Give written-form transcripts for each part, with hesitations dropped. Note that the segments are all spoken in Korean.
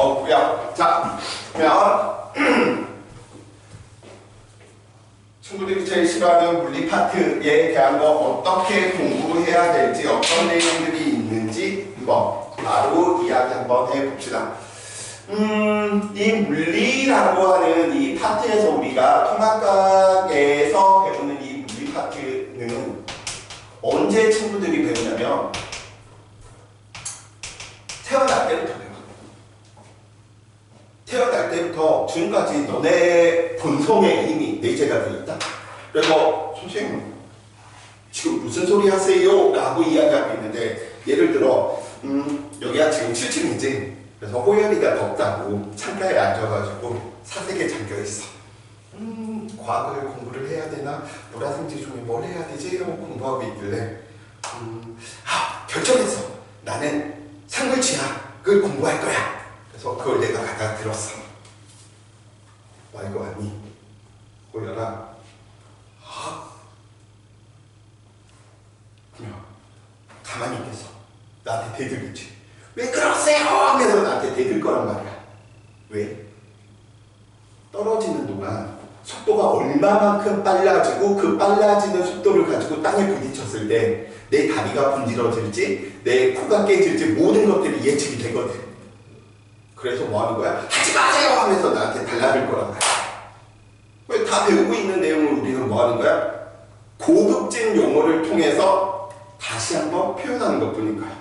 없고요. 자, 그러면 친구들이 제일 싫어하는 물리 파트에 대한 거 어떻게 공부해야 될지, 어떤 내용들이 있는지 한번 바로 이야기 한번 해봅시다. 이 물리라고 하는 이 파트에서 우리가 통합과에서 배우는 이 물리 파트는 언제 친구들이 배우냐면 태어날 때부터 배워. 태어날 때부터 지금까지 너네 본성의 힘이 내재가 되어 있다. 그래서 선생님 지금 무슨 소리 하세요? 라고 이야기하고 있는데, 예를 들어 여기가 지금 7층이지. 그래서 호연이가 덥다고 창가에 앉아가지고 사색에 잠겨있어. 과학을 공부를 해야 되나? 보라생지 중에 뭘 해야 되지? 하고 공부하고 있길래 결정했어. 나는 상물치학을 공부할 거야. 그래서 그걸 내가 갖다 들었어. 말고 하니 호연아, 그냥 가만히 있겠어. 나한테 대들겠지. 왜 그러세요? 하면서 나한테 대들 거란 말이야. 왜? 떨어지는 동안 속도가 얼마만큼 빨라지고 그 빨라지는 속도를 가지고 땅에 부딪혔을 때 내 다리가 분질러질지 내 코가 깨질지 모든 것들이 예측이 되거든. 그래서 뭐 하는 거야? 하지 마세요! 하면서 나한테 달라들 거란 말이야. 왜 다 배우고 있는 내용을 우리는 뭐 하는 거야? 고급진 용어를 통해서 다시 한번 표현하는 것 뿐인 거야.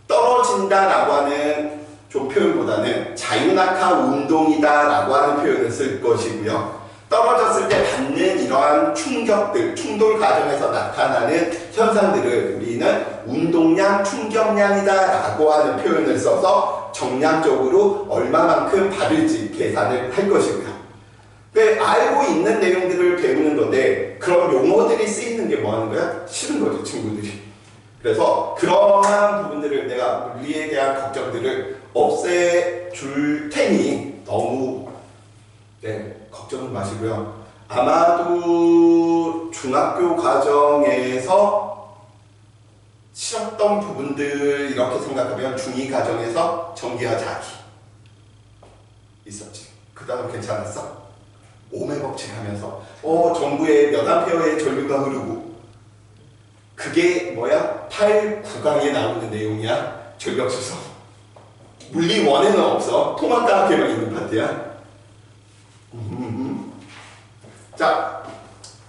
떨어진다라고 하는 좀 표현보다는 자유낙하 운동이다라고 하는 표현을 쓸 것이고요. 떨어졌을 때 받는 이러한 충격들, 충돌 과정에서 나타나는 현상들을 우리는 운동량, 충격량이다라고 하는 표현을 써서 정량적으로 얼마만큼 받을지 계산을 할 것이고요. 알고 있는 내용들을 배우는 건데 그런 용어들이 쓰이는 게 뭐 하는 거야? 싫은 거죠, 친구들이. 그래서 그러한 부분들을 내가 물리에 대한 걱정들을 없애줄 테니 너무 걱정은 마시고요. 아마도 중학교 과정에서 싫었던 부분들 이렇게 생각하면 중2 과정에서 전기와 자기 있었지. 그 다음 괜찮았어? 오음의 법칙 하면서 전구에 몇 암페어의 전류가 흐르고 그게 뭐야? 8, 9강에 나오는 내용이야. 전력수소. 물리 1에는 없어. 통합과학에만 있는 파트야. 자,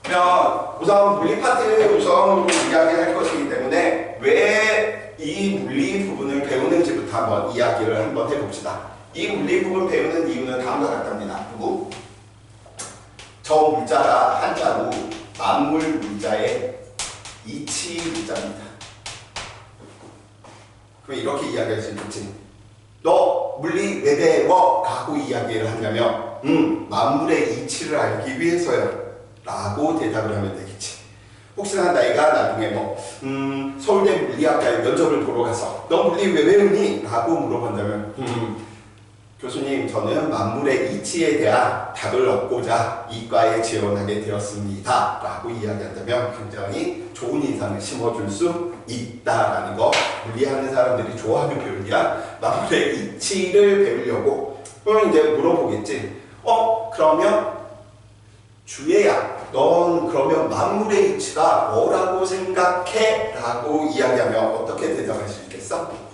그러면 우선 물리 파트를 우선으로 이야기할 것이기 때문에 왜 이 물리 부분을 배우는지부터 한번 이야기를 한번 해봅시다. 이 물리 부분 배우는 이유는 다음과 같답니다. 그리고 저 물자가 한자로 만물 물자의 이치 물자입니다. 그럼 이렇게 이야기할 수 있겠지. 너 물리 왜 배워? 라고 이야기를 하냐면 만물의 이치를 알기 위해서요 라고 대답을 하면 되겠지. 혹시나 내가 나중에 서울대 물리학과에 면접을 보러 가서 너 물리 왜 배우니? 라고 물어본다면 교수님, 저는 만물의 이치에 대한 답을 얻고자 이과에 지원하게 되었습니다 라고 이야기한다면 굉장히 좋은 인상을 심어줄 수 있다라는 거. 물리하는 사람들이 좋아하는 표현이야. 만물의 이치를 배우려고. 그러면 이제 물어보겠지. 그러면 주혜야, 넌 그러면 만물의 이치가 뭐라고 생각해? 라고 이야기하면 어떻게 대답할 수 있겠어?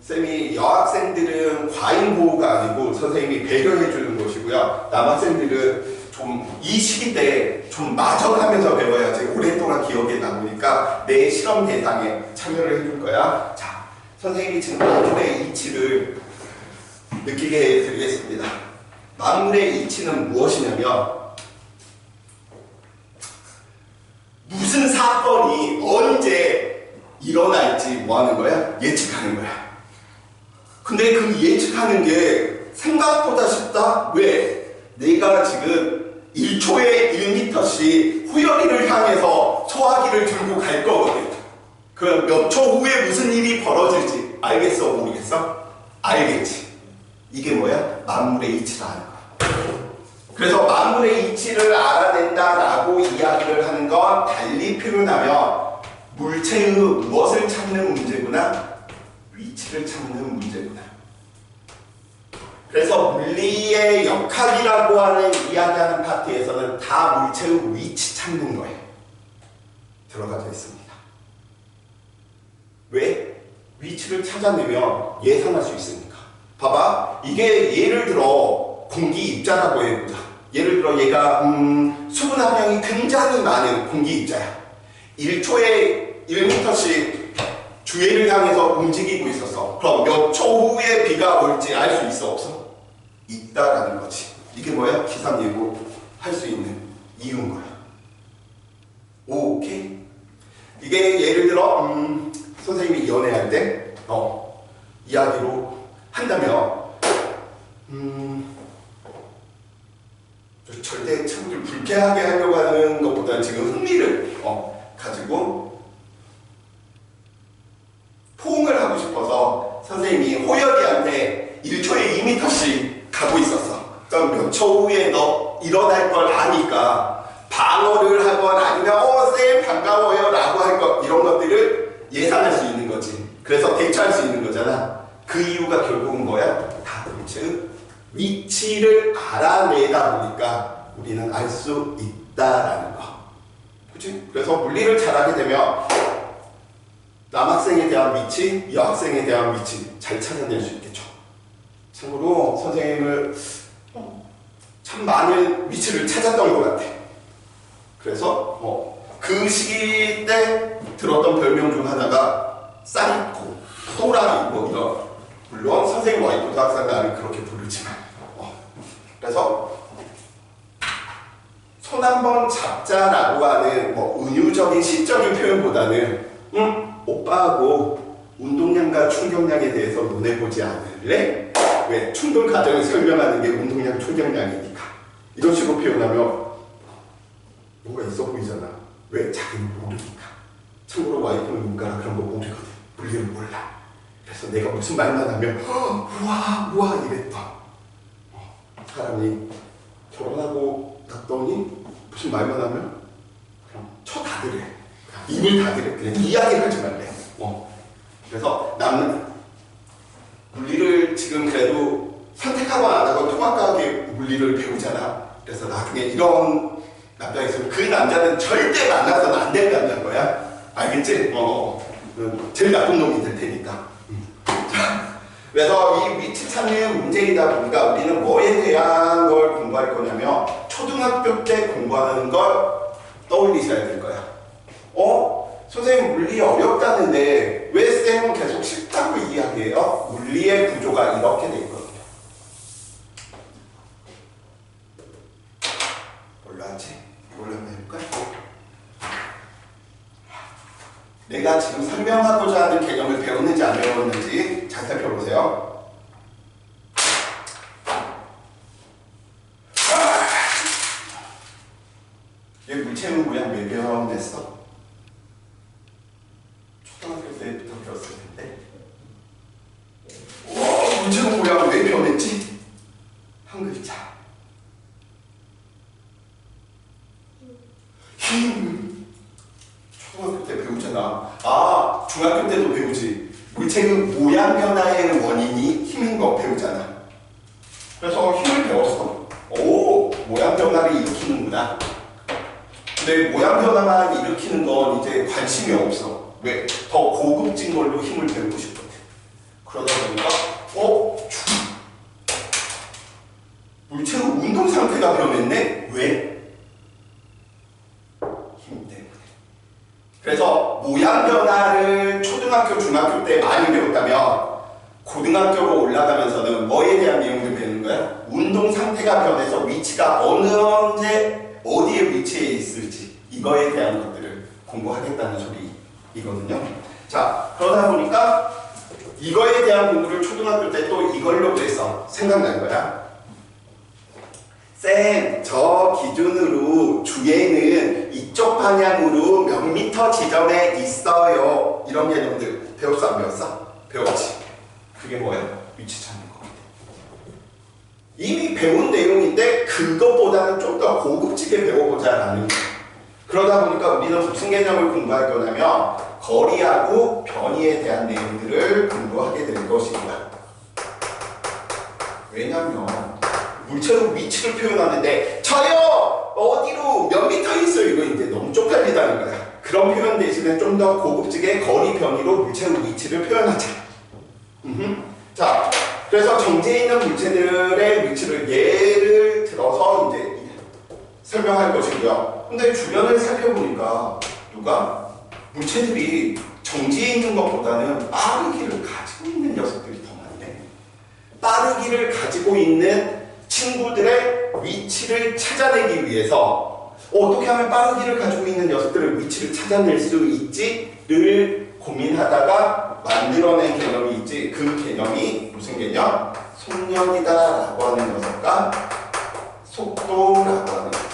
쌤이 여학생들은 과잉보호가 아니고 선생님이 배려해주는 것이고요. 남학생들은 좀 이 시기 때 좀 마정하면서 배워야지 오랫동안 기억에 남으니까 내 실험 대상에 참여를 해줄 거야. 자, 선생님이 지금 만물의 이치를 느끼게 해드리겠습니다. 만물의 이치는 무엇이냐면 무슨 사건이 언제 일어날지 뭐 하는 거야? 예측하는 거야. 근데 그 예측하는 게 생각보다 쉽다? 왜? 내가 지금 1초에 1m씩 후열이를 향해서 소화기를 들고 갈 거거든. 그럼 몇 초 후에 무슨 일이 벌어질지 알겠어? 모르겠어? 알겠지. 이게 뭐야? 만물의 이치라 하는 거야. 그래서 만물의 이치를 알아낸다라고 이야기를 하는 건 달리 표현하면 물체의 무엇을 찾는 문제구나? 위치를 찾는 문제구나. 그래서 물리의 역학이라고 하는 이야기하는 파트에서는 다 물체의 위치 찾는 거예요. 들어가져 있습니다. 왜? 위치를 찾아내면 예상할 수 있으니까. 봐봐. 이게 예를 들어 공기 입자라고 해보자. 예를 들어 얘가 수분 함량이 굉장히 많은 공기 입자야. 1초에 1m씩 주위를 향해서 움직이고 있었어. 그럼 몇 초 후에 비가 올지 알 수 있어? 없어? 있다라는 거지. 이게 뭐야? 기상 예보할 수 있는 이유인 거야. 오케이? 이게 예를 들어 선생님이 연애할 때 이야기로 한다면 절대 친구들 불쾌하게 하려고 하는 것보다는 지금 흥미를 가지고 포옹을 하고 싶어서 선생님이 호열이한테 1초에 2m씩 가고 있었어. 그럼 몇 초 후에 너 일어날 걸 아니까 방어를 하건 아니면 쌤 반가워요 라고 할 것, 이런 것들을 예상할 수 있는 거지. 그래서 대처할 수 있는 거잖아. 그 이유가 결국은 뭐야? 다 물체의 위치를 알아내다 보니까 우리는 알 수 있다라는 거. 그치? 그래서 물리를 잘하게 되면 남학생에 대한 위치, 여학생에 대한 위치 잘 찾아낼 수 있겠죠. 참고로 선생님을 참 많은 위치를 찾았던 것 같아. 그래서 그 시기 때 들었던 별명 중 하나가 사이코, 또라이 뭐 이런, 물론 선생님 와이프도 항상 나를 그렇게 부르지만 그래서 손 한번 잡자라고 하는 은유적인 시적인 표현보다는 오빠하고 운동량과 충격량에 대해서 논해보지 않을래? 왜? 충돌 과정을 설명하는 게 운동량, 충격량이니까. 이런 식으로 표현하면 뭔가 있어 보이잖아. 왜? 자기는 모르니까. 참고로 와이프는 뭔가 그런 거 모르거든. 물리를 몰라. 그래서 내가 무슨 말만 하면 우와 이랬던 사람이 결혼하고 났더니 무슨 말만 하면 그냥 쳐다들래. 입을 닫으래. 그냥 이야기를 하지 말래. 그래서 나는 물리를 지금 그래도 선택하고 안 하고 통합과학의 물리를 배우잖아. 그래서 나중에 이런 남자가 있으면 그 남자는 절대 만나서는 안 될 남자인 거야. 알겠지? 제일 나쁜 놈이 될 테니까. 그래서 이 위치 찾는 문제이다 보니까 우리는 뭐에 대한 걸 공부할 거냐면 초등학교 때 공부하는 걸 떠올리셔야 될 거야. 선생님 물리 어렵다는데 왜 쌤은 계속 쉽다고 이야기해요? 물리의 구조가 이렇게 돼 있거든요. 몰랐지? 이걸로 한번 해볼까? 내가 지금 설명하고자 하는 개념을 배웠는지 안 배웠는지 잘 살펴보세요. 얘 물체의 모양 왜 배웠냈어? 초등학교 때부터 배웠을 텐데. 물체의 모양 왜 배웠냈지? 한 글자. 힘. 초등학교 때 배우잖아. 중학교 때도 배우지. 물체의 모양 변화의 원인이 힘인 거 배우잖아. 그래서 힘을 배웠어. 모양 변화를 일으키는구나. 근데 모양 변화만 일으키는 건 이제 관심이 없어. 왜? 더 고급진 걸로 힘을 배우고 싶거든. 그러다 보니까 물체의 운동 상태가 변했네? 왜? 힘 때문에. 그래서 모양 변화를 초등학교, 중학교 때 많이 배웠다면 고등학교로 올라가면서는 뭐에 대한 내용을 배우는 거야? 운동 상태가 변해서 위치가 언제 어디에 위치해 있을지 이거에 대한 것들을 공부하겠다는 소리이거든요. 자, 그러다 보니까 이거에 대한 공부를 초등학교 때 또 이걸로 해서 생각난 거야. 쌤, 저 기준으로 주에는 이쪽 방향으로 몇 미터 지점에 있어요. 이런 개념들 배웠어, 안 배웠어? 배웠지. 그게 뭐야? 위치 찾는 거. 이미 배운 내용인데 내용인데 그것보다는 좀 더 고급지게 배워보자라는 거예요. 그러다 보니까 우리는 무슨 개념을 공부할 거냐면 거리하고 변이에 대한 내용들을 공부하게 될 것이고요. 왜냐면 물체로 위치를 표현하는데 저요 어디로 몇 미터 있어요 이거 이제 너무 쪽팔리다는 거야. 그런 표현 대신에 좀 더 고급지게 거리 변이로 물체의 위치를 표현하자. 자, 그래서 정지해 있는 물체들의 위치를 예를 들어서 이제 설명할 것이고요. 근데 주변을 살펴보니까 누가 물체들이 정지해 있는 것보다는 빠르기를 가지고 있는 녀석들이 더 많네. 빠르기를 가지고 있는 친구들의 위치를 찾아내기 위해서 어떻게 하면 빠르기를 가지고 있는 녀석들의 위치를 찾아낼 수 있지를 고민하다가 만들어낸 개념이 있지. 그 개념이 무슨 개념? 속력이다라고 하는 녀석과 속도라고 하는 녀석.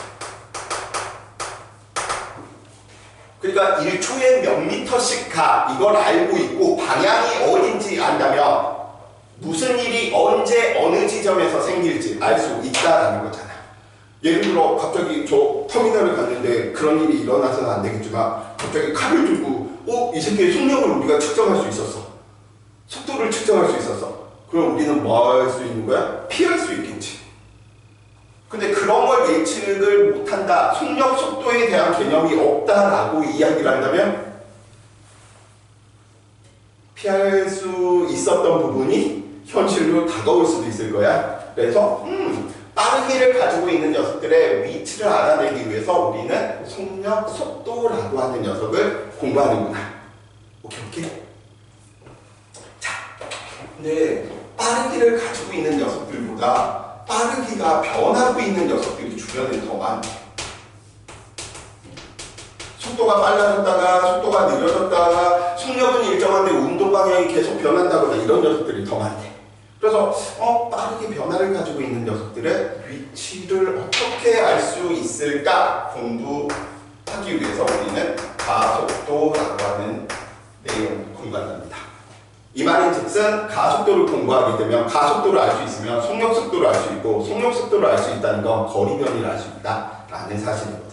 그러니까 1초에 몇 미터씩 가 이걸 알고 있고 방향이 어딘지 안다면 무슨 일이 언제 어느 지점에서 생길지 알 수 있다라는 거잖아. 예를 들어 갑자기 저 터미널을 갔는데 그런 일이 일어나서는 안 되겠지만 갑자기 칼을 들고 이 새끼의 속력을 우리가 측정할 수 있었어. 속도를 측정할 수 있었어. 그럼 우리는 뭐 할 수 있는 거야? 피할 수 있겠지. 근데 그런 걸 예측을 못한다. 속력, 속도에 대한 개념이 없다라고 이야기를 한다면 피할 수 있었던 부분이 현실로 다가올 수도 있을 거야. 그래서 빠르기를 가지고 있는 녀석들의 위치를 알아내기 위해서 우리는 속력, 속도라고 하는 녀석을 공부하는구나. 오케이? 자, 근데 빠르기를 가지고 있는 녀석들보다 빠르기가 변하고 있는 녀석들이 주변에 더 많아. 속도가 빨라졌다가 속도가 느려졌다가 속력은 일정한데 운동 방향이 계속 변한다거나 이런 녀석들이 더 많대. 그래서 빠르게 변화를 가지고 있는 녀석들의 위치를 어떻게 알 수 있을까 공부하기 위해서 우리는 가속도라고 하는 내용을 공부한답니다. 이 말인즉슨 가속도를 공부하게 되면 가속도를 알 수 있으면 속력 속도를 알 수 있고 속력 속도를 알 수 있다는 건 거리 변이를 알 수 있다라는 사실이거든요.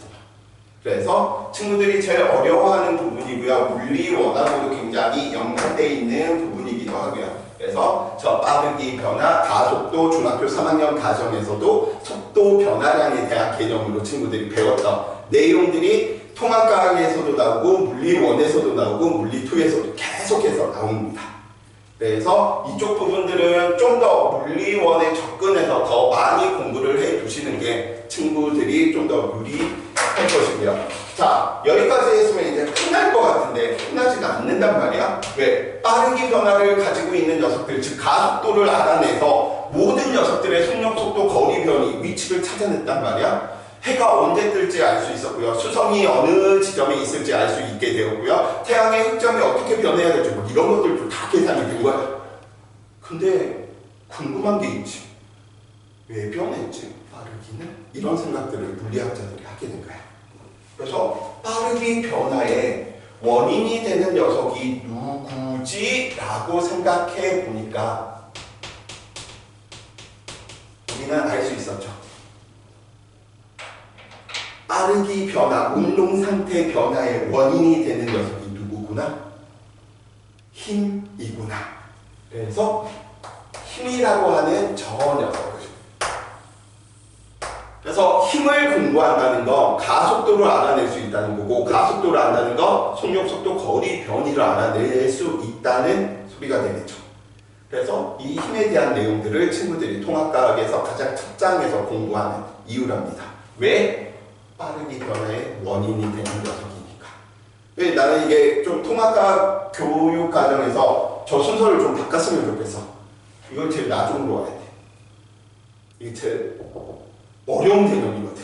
그래서 친구들이 제일 어려워하는 부분이고요. 물리 원하고도 굉장히 연관되어 있는 부분이기도 하고요. 그래서 저 빠르기 변화, 가속도 중학교 3학년 가정에서도 속도 변화량에 대한 개념으로 친구들이 배웠던 내용들이 통합과학에서도 나오고 물리원에서도 나오고 물리2에서도 계속해서 나옵니다. 그래서 이쪽 부분들은 좀 더 물리원에 접근해서 더 많이 공부를 해 두시는 게 친구들이 좀 더 유리할 것이고요. 자, 여기까지 했으면 이제 끝날 것 같은데 끝나지가 않는단 말이야. 왜? 빠르기 변화를 가지고 있는 녀석들, 즉 가속도를 알아내서 모든 녀석들의 속력, 속도, 거리 변이, 위치를 찾아냈단 말이야. 해가 언제 뜰지 알 수 있었고요. 수성이 어느 지점에 있을지 알 수 있게 되었고요. 태양의 흑점이 어떻게 변해야 될지 뭐 이런 것들도 다 계산이 된 거야. 근데 궁금한 게 있지. 왜 변했지? 빠르기는? 이런 생각들을 물리학자들이 하게 된 거야. 그래서 빠르기 변화의 원인이 되는 녀석이 누구지? 라고 생각해 보니까 우리는 알 수 있었죠. 빠르기 변화, 운동 상태 변화의 원인이 되는 녀석이 누구구나? 힘이구나. 그래서 힘이라고 하는 저 녀석을. 그래서 힘을 공부한다는 건 가속도를 알아낼 수 있다는 거고 가속도를 안다는 건 속력, 속도, 거리, 변이를 알아낼 수 있다는 소리가 되겠죠. 그래서 이 힘에 대한 내용들을 친구들이 통합과학에서 가장 첫 장에서 공부하는 이유랍니다. 왜? 빠르기 변화의 원인이 되는 녀석이니까. 나는 이게 좀 통합과학 교육 과정에서 저 순서를 좀 바꿨으면 좋겠어. 이걸 제일 나중으로 와야 돼. 이게 제일 어려운 개념이거든.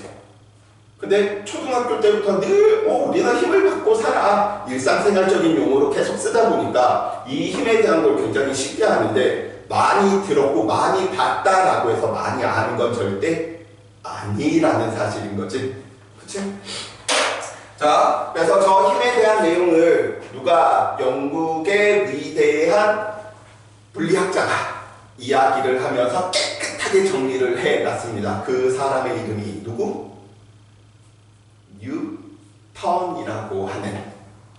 근데 초등학교 때부터 늘 우리는 힘을 받고 살아. 일상생활적인 용어로 계속 쓰다 보니까 이 힘에 대한 걸 굉장히 쉽게 하는데 많이 들었고 많이 봤다라고 해서 많이 아는 건 절대 아니라는 사실인 거지. 그치? 자, 그래서 저 힘에 대한 내용을 누가 영국의 위대한 물리학자가 이야기를 하면서 깨끗하게 깨끗하게 정리를 해놨습니다. 그 사람의 이름이 누구? 뉴턴이라고 하는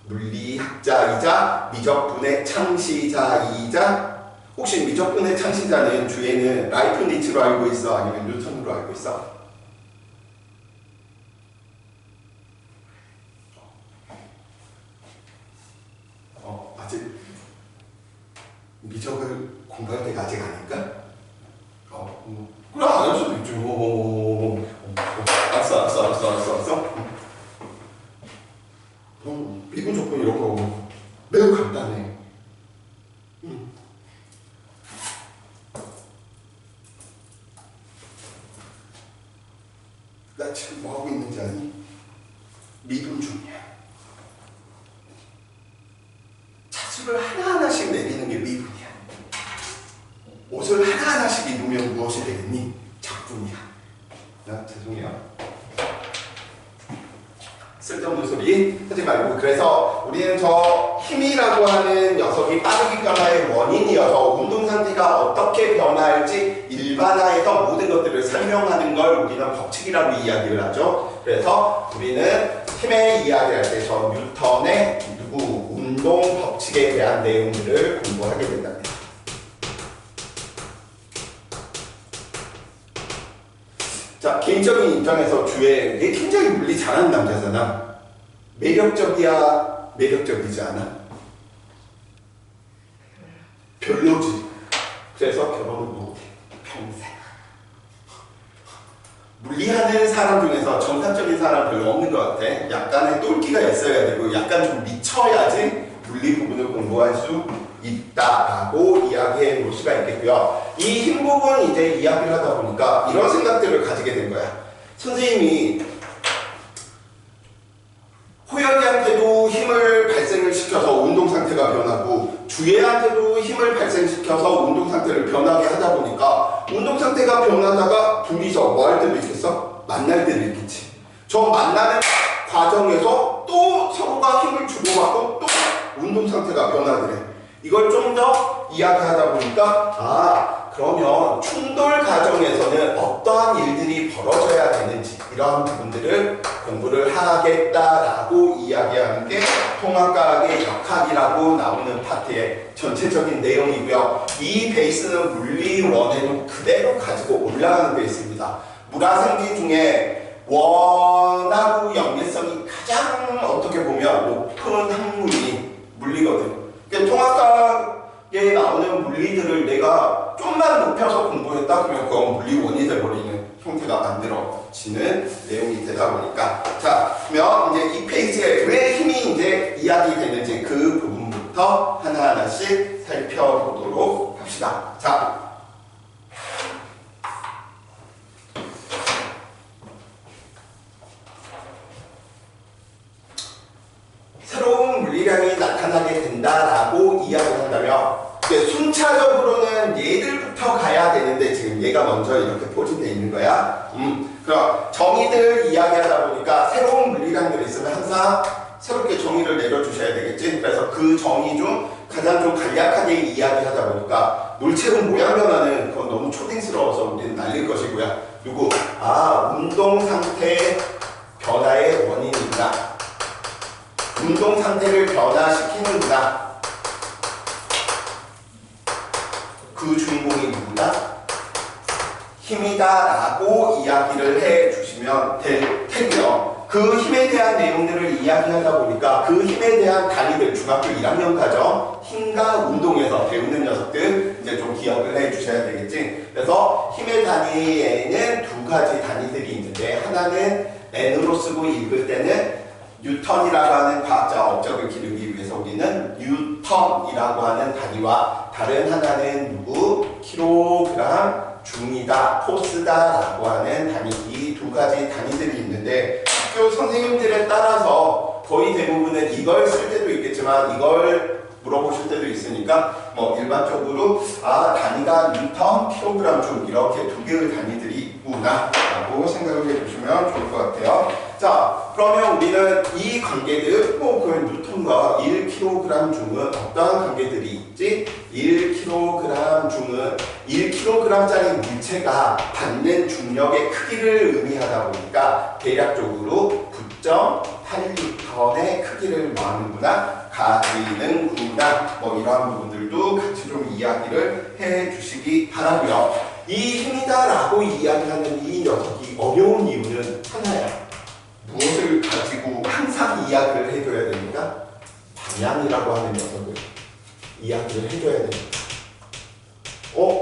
물리학자이자 미적분의 창시자이자, 혹시 미적분의 창시자는 주에는 라이프니츠로 알고 있어? 아니면 뉴턴으로 알고 있어? 아직 미적을 공부할 때가 아직 아닌가? 그래, 안 할 수도 있죠. 알았어. 미분 조건 이런 거 매우 간단해. 나 지금 뭐 하고 있는지 아니? 미분 중이야. 차수를 하나하나씩 내리는 게 미분이야. 옷을 하나하나씩 입으면 무엇이 되겠니? 작분이야. 죄송해요. 쓸데없는 소리 하지 말고, 그래서 우리는 저 힘이라고 하는 녀석이 빠르기 변화의 원인이어서 운동 상태가 어떻게 변화할지 일반화해서 모든 것들을 설명하는 걸 우리는 법칙이라고 이야기를 하죠. 그래서 우리는 힘의 이야기를 할 때 저 뉴턴의 운동 법칙에 대한 내용들을 공부하게 된답니다. 자, 개인적인 입장에서 주에 얘 굉장히 물리 잘하는 남자잖아. 매력적이야? 매력적이지 않아? 별로지. 그래서 결혼을 못해. 평생. 물리하는 사람 중에서 정상적인 사람 별로 없는 것 같아. 약간의 똘끼가 있어야 되고 약간 좀 미쳐야지 물리 부분을 공부할 수 있다라고 이야기해 볼 수가 있겠고요. 이 힘 부분 이제 이야기를 하다 보니까 이런 생각들을 가지게 된 거야. 선생님이 호연이한테도 힘을 발생을 시켜서 운동 상태가 변하고 주애한테도 힘을 발생시켜서 운동 상태를 변하게 하다 보니까 운동 상태가 변하다가 둘이서 뭐 할 때도 있겠어? 만날 때도 있겠지. 저 만나는 과정에서 또 서로가 힘을 주고받고 또 운동 상태가 변하더래. 이걸 좀 더 이야기하다 보니까 그러면 충돌 과정에서는 어떠한 일들이 벌어져야 되는지 이런 부분들을 공부를 하겠다라고 이야기하는 게 통합과학의 역학이라고 나오는 파트의 전체적인 내용이고요. 이 베이스는 물리원에도 그대로 가지고 올라가는 베이스입니다. 물화생지 중에 원하고 연계성이 가장 어떻게 보면 높은 학문이 물리거든. 그러니까 통합과학에 나오는 물리들을 내가 좀만 높여서 공부했다 그러면 그건 물리원이 돼버리는 형태가 만들어지는 내용이 되다 보니까, 자, 그러면 이제 이 페이지에 왜 힘이 이제 이야기되는지 그 부분부터 하나하나씩 살펴보도록 합시다. 자, 새로운 물리량이 나타나게 된다라고 이야기를 한다면 순차적으로는 얘들부터 가야 되는데 지금 얘가 먼저 이렇게 포진되어 있는 거야. 그럼 정의들 이야기하다 보니까 새로운 물리량들이 있으면 항상 새롭게 정의를 내려주셔야 되겠지. 그래서 그 정의 중 가장 좀 간략하게 이야기하다 보니까 물체의 모양 변화는 그건 너무 초딩스러워서 우리는 날릴 것이고요. 그리고 운동 상태 변화의 원인이구나. 운동 상태를 변화시키는구나. 그 주인공이 누구다? 힘이다 라고 이야기를 해주시면 될 테고요. 그 힘에 대한 내용들을 이야기하다 보니까 그 힘에 대한 단위들 중학교 1학년 과정 힘과 운동에서 배우는 녀석들 이제 좀 기억을 해주셔야 되겠지. 그래서 힘의 단위에는 두 가지 단위들이 있는데 하나는 N으로 쓰고 읽을 때는 뉴턴이라고 하는 과학자 업적을 기르기 위해서 우리는 뉴턴이라고 하는 단위와 다른 하나는 킬로그램 중이다, 포스다 라고 하는 단위, 이 두 가지 단위들이 있는데 학교 선생님들에 따라서 거의 대부분은 이걸 쓸 때도 있겠지만 이걸 물어보실 때도 있으니까 뭐 일반적으로 단위가 뉴턴, 킬로그램 중 이렇게 두 개의 단위들이 있구나 라고 생각을 해주시면 좋을 것 같아요. 자, 그러면 우리는 이 관계들, 그 뉴턴과 1kg 중은 어떠한 관계들이 있지? 1kg 중은 1kg짜리 물체가 받는 중력의 크기를 의미하다 보니까 대략적으로 9.8N의 크기를 말하는구나, 가지는구나, 이러한 부분들도 같이 좀 이야기를 해주시기 바라고요. 이 힘이다라고 이야기하는 이 녀석이 어려운 이유는 하나야. 무엇을 가지고 항상 이야기를 해줘야 됩니까? 방향이라고 하는 녀석을 이야기를 해줘야 됩니다.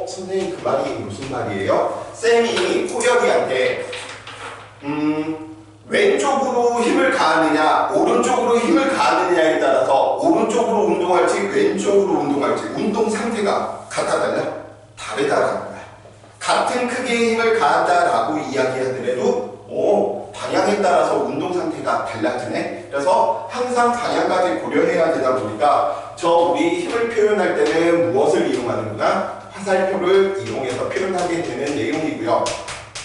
선생님 그 말이 무슨 말이에요? 쌤이 호열이한테 왼쪽으로 힘을 가하느냐 오른쪽으로 힘을 가하느냐에 따라서 오른쪽으로 운동할지 왼쪽으로 운동할지 운동 상태가 같아 달라? 다르다라는 거야. 같은 크기의 힘을 가한다라고 이야기하더라도 방향에 따라서 운동 상태가 달라지네. 그래서 항상 방향까지 고려해야 되다 보니까 우리 힘을 표현할 때는 무엇을 이용하는구나? 화살표를 이용해서 표현하게 되는 내용이고요.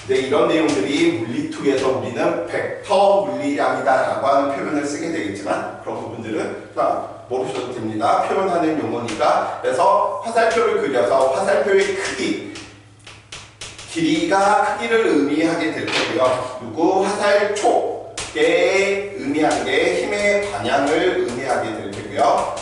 근데 이런 내용들이 물리2에서 우리는 벡터 물리량이다라고 하는 표현을 쓰게 되겠지만 그런 부분들은 모르셔도 됩니다. 표현하는 용어니까. 그래서 화살표를 그려서 화살표의 크기, 길이가 크기를 의미하게 될 거고요. 그리고 화살촉에 의미하는 게 힘의 방향을 의미하게 될 거고요.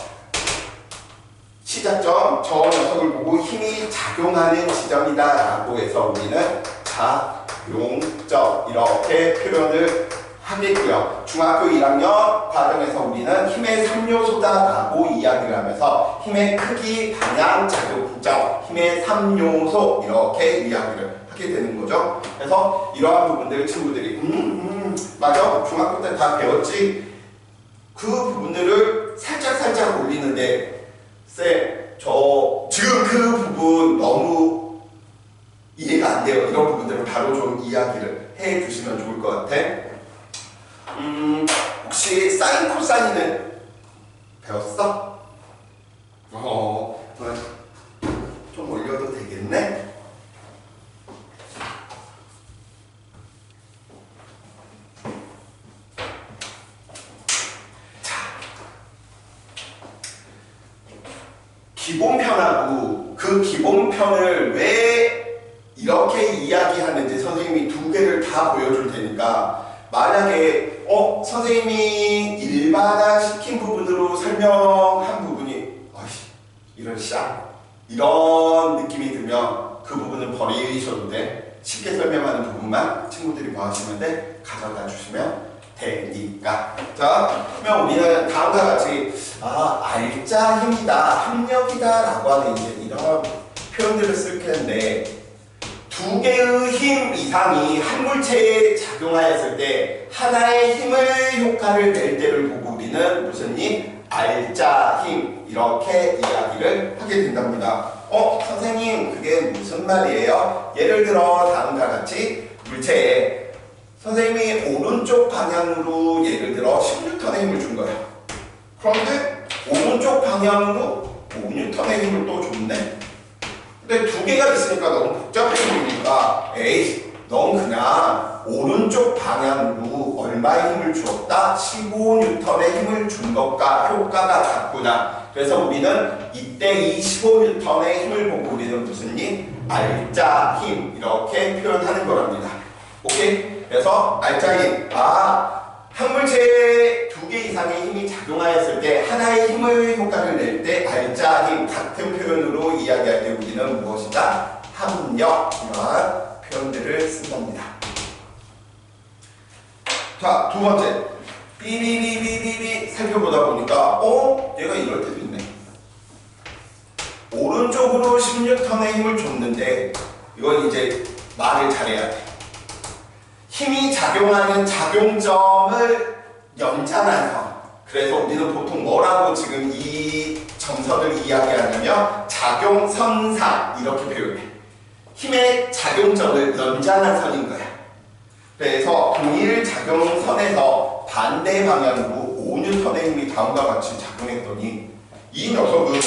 시작점, 저 녀석을 보고 힘이 작용하는 지점이다라고 해서 우리는 작용점 이렇게 표현을 하겠고요. 중학교 1학년 과정에서 우리는 힘의 3요소다라고 이야기를 하면서 힘의 크기, 방향, 작용점, 힘의 3요소 이렇게 이야기를 하게 되는 거죠. 그래서 이러한 부분들 친구들이 맞아, 중학교 때 다 배웠지? 그 부분들을 살짝 올리는데 쌤, 지금 그 부분 너무 이해가 안 돼요. 이런 부분들을 바로 좀 이야기를 해주시면 좋을 것 같아. 혹시 사인 코사인은 배웠어? 좀 올려도 되겠네? 자, 기본편하고 그 기본편을 왜 이렇게 이야기하는지 선생님이 두 개를 다 보여줄 테니까 만약에 선생님이 일반화시킨 부분으로 설명한 부분이 이런 이런 느낌이 들면 그 부분은 버리셔도 돼. 쉽게 설명하는 부분만 친구들이 뭐 하시면 돼? 가져다 주시면 되니까. 자, 그러면 우리는 다음과 같이 알짜 힘이다, 합력이다 라고 하는 이제 이런 표현들을 쓸 텐데 두 개의 힘 이상이 한 물체에 작용하였을 때 하나의 힘의 효과를 낼 때를 보고 우리는 무슨 힘? 알짜 힘 이렇게 이야기를 하게 된답니다. 선생님 그게 무슨 말이에요? 예를 들어 다음과 같이 물체에 선생님이 오른쪽 방향으로 예를 들어 10N의 힘을 준 거야. 그런데 오른쪽 방향으로 5N의 힘을 또 줬네. 근데 두 개가 있으니까 너무 복잡해 보이니까 넌 그냥 오른쪽 방향으로 얼마의 힘을 주었다? 15N의 힘을 준 것과 효과가 같구나. 그래서 우리는 이때 이 15N의 힘을 보고 우리는 무슨 힘? 알짜 힘 이렇게 표현하는 거랍니다. 오케이? 그래서 알짜 힘, 한 물체에 두 개 이상의 힘이 작용하였을 때 하나의 힘의 효과를 낼 때 알짜 힘 같은 표현으로 이야기할 때 우리는 무엇이다? 합력 이러한 표현들을 쓴답니다. 자, 두 번째 삐비비비비비 살펴보다 보니까 얘가 이럴 때도 있네. 오른쪽으로 16ton의 힘을 줬는데 이건 이제 말을 잘해야 돼. 힘이 작용하는 작용점을 연장한 선. 그래서 우리는 보통 뭐라고 지금 이 정석을 이야기하냐면 작용선상 이렇게 표현해. 힘의 작용점을 연장한 선인 거야. 그래서 동일 작용선에서 반대 방향으로 5N의 힘이 다음과 같이 작용했더니 이 녀석은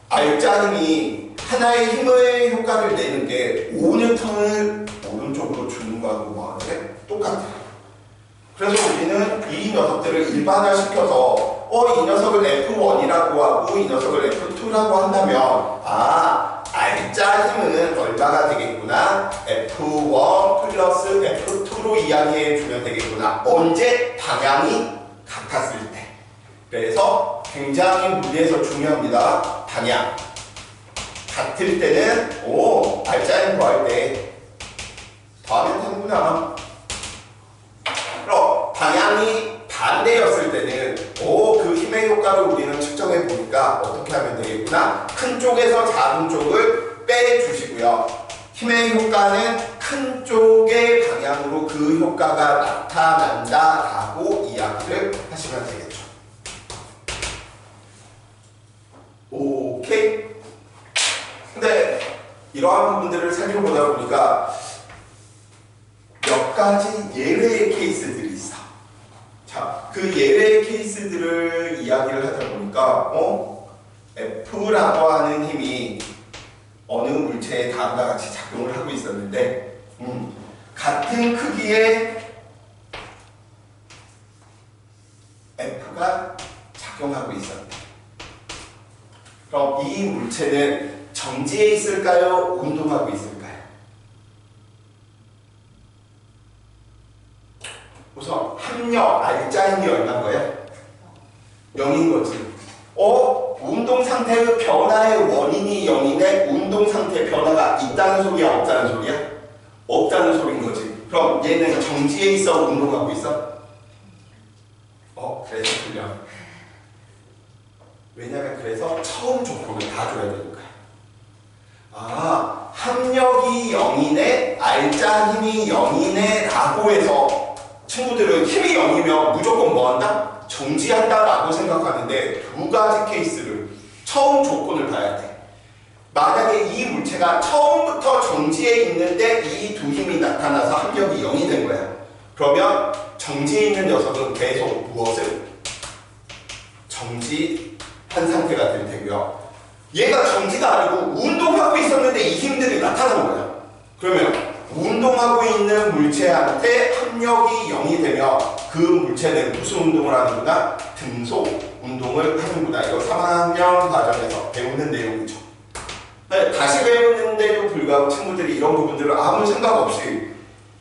알짜 힘이 하나의 힘의 효과를 내는 게 5N을 오른쪽으로 주는 거하고 뭐하는데 똑같아. 그래서 우리는 이 녀석들을 일반화시켜서 이 녀석을 F1이라고 하고 이 녀석을 F2라고 한다면 알짜 힘은 얼마가 되겠구나. F1 플러스 F2로 이야기해 주면 되겠구나. 언제? 방향이 같았을 때. 그래서 굉장히 물리에서 중요합니다. 방향. 같을 때는 알짜 힘 구할 때 더하면 되는구나. 그럼 방향이 반대였을 때는 그 힘의 효과를 우리는 측정해 보니까 어떻게 하면 되겠구나. 큰 쪽에서 작은 쪽을 빼주시고요. 힘의 효과는 큰 쪽의 방향으로 그 효과가 나타난다라고 이야기를 하시면 되겠죠. 오케이? 근데 이러한 부분들을 살펴보다 보니까 몇 가지 예외의 케이스들이 있어. 자, 그 예외의 케이스들을 이야기를 하다 보니까 F라고 하는 힘이 어느 물체에 다음과 같이 작용을 하고 있었는데 같은 크기의 F가 작용하고 있었다. 그럼 이 물체는 정지해 있을까요? 운동하고 있을까요? 우선 합력, 알짜 힘이 얼마인 거야? 0인 거지. 운동 상태의 변화의 원인이 0인데 운동 상태의 변화가 있다는 소리야, 없다는 소리야? 없다는 소리인 거지. 그럼 얘는 정지해 있어, 운동하고 있어? 그래서 틀려. 왜냐면 그래서 처음 조건을 다 줘야 되는 거야. 합력이 0이네, 알짜 힘이 0이네 라고 해서 친구들은 힘이 0이면 무조건 뭐한다? 정지한다 라고 생각하는데 두 가지 케이스를 처음 조건을 봐야 돼. 만약에 이 물체가 처음부터 정지해 있는데 이 두 힘이 나타나서 합력이 0이 된 거야. 그러면 정지해 있는 녀석은 계속 무엇을? 정지한 상태가 될 테고요. 얘가 정지가 아니고 운동하고 있었는데 이 힘들이 나타난 거야. 그러면 운동하고 있는 물체한테 합력이 0이 되면 그 물체는 무슨 운동을 하는구나? 등속 운동을 하는구나. 이거 3학년 과정에서 배우는 내용이죠. 다시 배우는데도 불구하고 친구들이 이런 부분들을 아무 생각 없이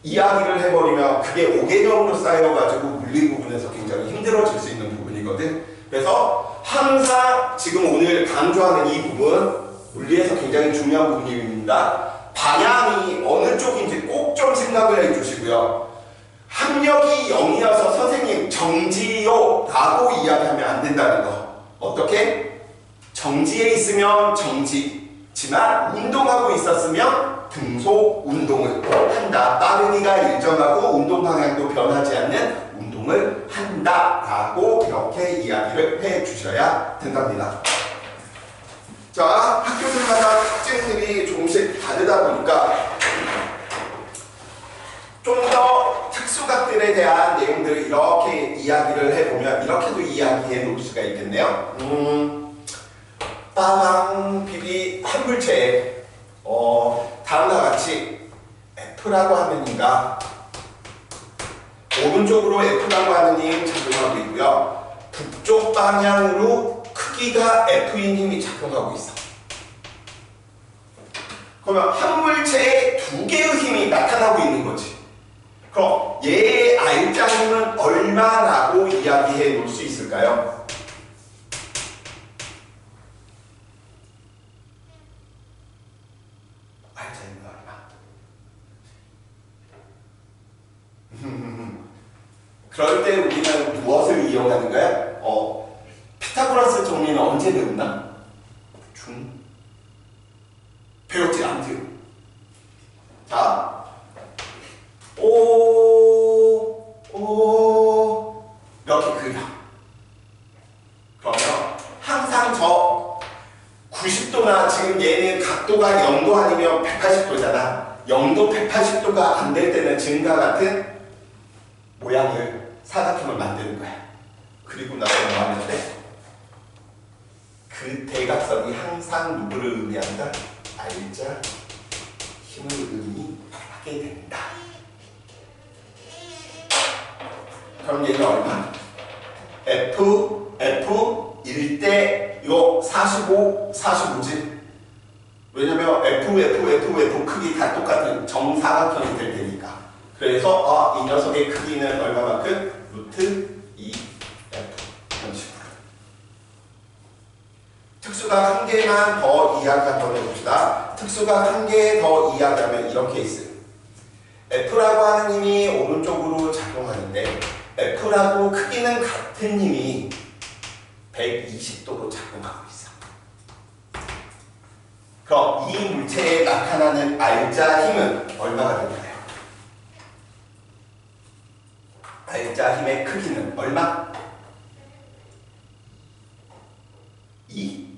이야기를 해버리면 그게 5개념으로 쌓여가지고 물리 부분에서 굉장히 힘들어질 수 있는 부분이거든. 그래서 항상 지금 오늘 강조하는 이 부분 물리에서 굉장히 중요한 부분입니다. 방향이 어느 쪽인지 꼭 좀 생각을 해주시고요. 합력이 0이어서 선생님 정지요 라고 이야기하면 안 된다는 거. 어떻게? 정지해 있으면 정지지만 운동하고 있었으면 등속 운동을 한다. 빠르기가 일정하고 운동 방향도 변하지 않는 운동을 한다 라고 이렇게 이야기를 해 주셔야 된답니다. 자, 학교들마다 특징들이 조금씩 다르다 보니까 좀 더 특수각들에 대한 내용들을 이렇게 이야기를 해보면 이렇게도 이야기해 놓을 수가 있겠네요. 빠방 비비 한 물체에 다음과 같이 F라고 하는 힘과 오른쪽으로 F라고 하는 힘 작용하고 있고요. 북쪽 방향으로 크기가 F인 힘이 작용하고 있어. 그러면 한 물체에 두 개의 힘이 나타나고 있는 거지. 그럼 얘의 알짜 힘은 얼마라고 이야기해 놓을 수 있을까요? 알짜 힘은 얼마? 그럴 때 우리는 무엇을 이용하는 거야? 피타고라스 정리는 언제 배웠나? 배웠지 않지? 자, 이렇게 그려. 그러면 항상 저 90도나 지금 얘는 각도가 0도 아니면 180도잖아. 0도 180도가 안 될 때는 지금과 같은 모양을 사각형을 만드는 거야. 그리고 나서 뭐 하면 돼? 그 대각선이 항상 누구를 의미한다? 알짜 힘을 의미하게 된다. 그럼 얘는 얼마? F 1대 이거 45, 45지. 왜냐면 F 크기 다 똑같은 정사각형이 될 테니까. 그래서 이 녀석의 크기는 얼마만큼? 루트 2F. 이런 식으로. 특수각 한 개만 더 이야기한번 해봅시다. 특수각 한 개 더 이야기하면 이런 케이스. F라고 하는 힘이 오른쪽으로 작용하는데 F라고 크기는 같은 힘이 120도로 작용하고 있어. 그럼 이 물체에 나타나는 알자 힘은 얼마가 될까요? 알자 힘의 크기는 얼마? 2?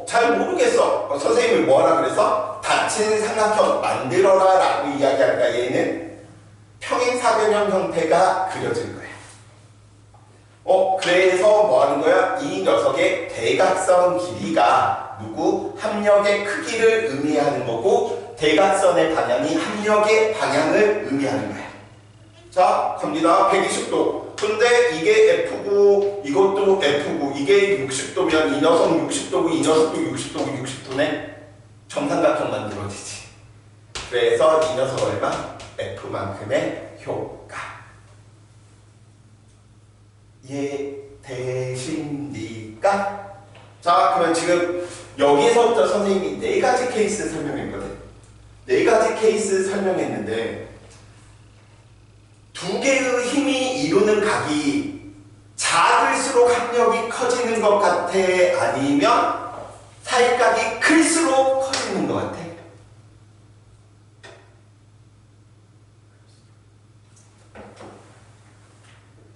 잘 모르겠어. 선생님이 뭐하라 그래서? 닫힌 삼각형 만들어라 라고 이야기할까? 얘는 평행사변형 형태가 그려질 거야. 그래서 뭐 하는 거야? 이 녀석의 대각선 길이가 누구? 합력의 크기를 의미하는 거고 대각선의 방향이 합력의 방향을 의미하는 거야. 자, 갑니다. 120도. 근데 이게 F고 이것도 F고 이게 60도면 이 녀석 60도고 이 녀석도 60도고 60도네. 정삼각형 만들어지지. 그래서 이 녀석 얼마? F만큼의 효과. 이해되십니까? 자, 그러면 지금 여기서부터 선생님이 4가지 케이스 설명했거든. 4가지 케이스 설명했는데 2개의 힘이 이루는 각이 작을수록 합력이 커지는 것 같아? 아니면 사이각이 클수록 커지는 것 같아?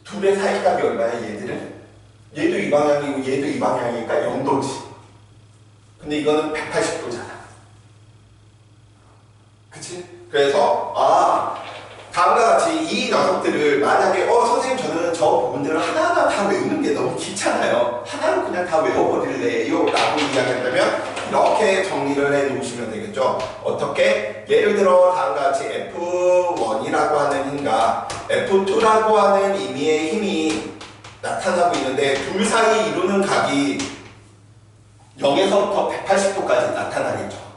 둘의 사이각이 얼마야 얘들은? 얘도 이 방향이고 얘도 이 방향이니까 0도지. 근데 이거는 180도잖아. 그치? 그래서 다음과 같이 이 녀석들을 만약에 선생님 저는 저 부분들을 하나하나 다 외우는 게 너무 귀찮아요. 하나로 그냥 다 외워버릴래요 라고 이야기한다면 이렇게 정리를 해 놓으시면 되겠죠. 어떻게? 예를 들어 다음과 같이 F1이라고 하는 힘과 F2라고 하는 임의의 힘이 나타나고 있는데 둘 사이 이루는 각이 0에서부터 180도까지 나타나겠죠.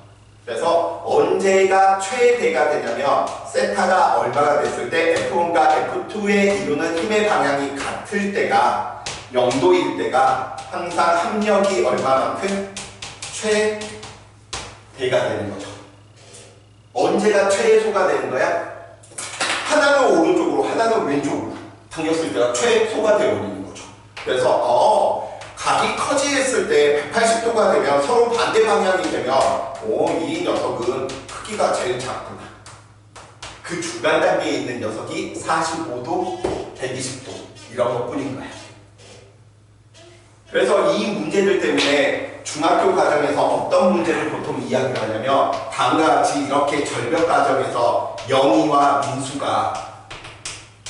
그래서 언제가 최대가 되냐면 세타가 얼마가 됐을 때 F1과 F2의 이루는 힘의 방향이 같을 때가 0도일 때가 항상 합력이 얼마만큼 최대가 되는 거죠. 언제가 최소가 되는 거야? 하나는 오른쪽으로 하나는 왼쪽으로 당겼을 때가 최소가 되어버리는 거죠. 그래서 각이 커지했을 때 180도가 되면 서로 반대 방향이 되면 이 녀석은 크기가 제일 작구나. 그 중간 단계에 있는 녀석이 45도, 120도 이런 것 뿐인 거야. 그래서 이 문제들 때문에 중학교 과정에서 어떤 문제를 보통 이야기를 하냐면 다음과 같이 이렇게 절벽 과정에서 영희와 민수가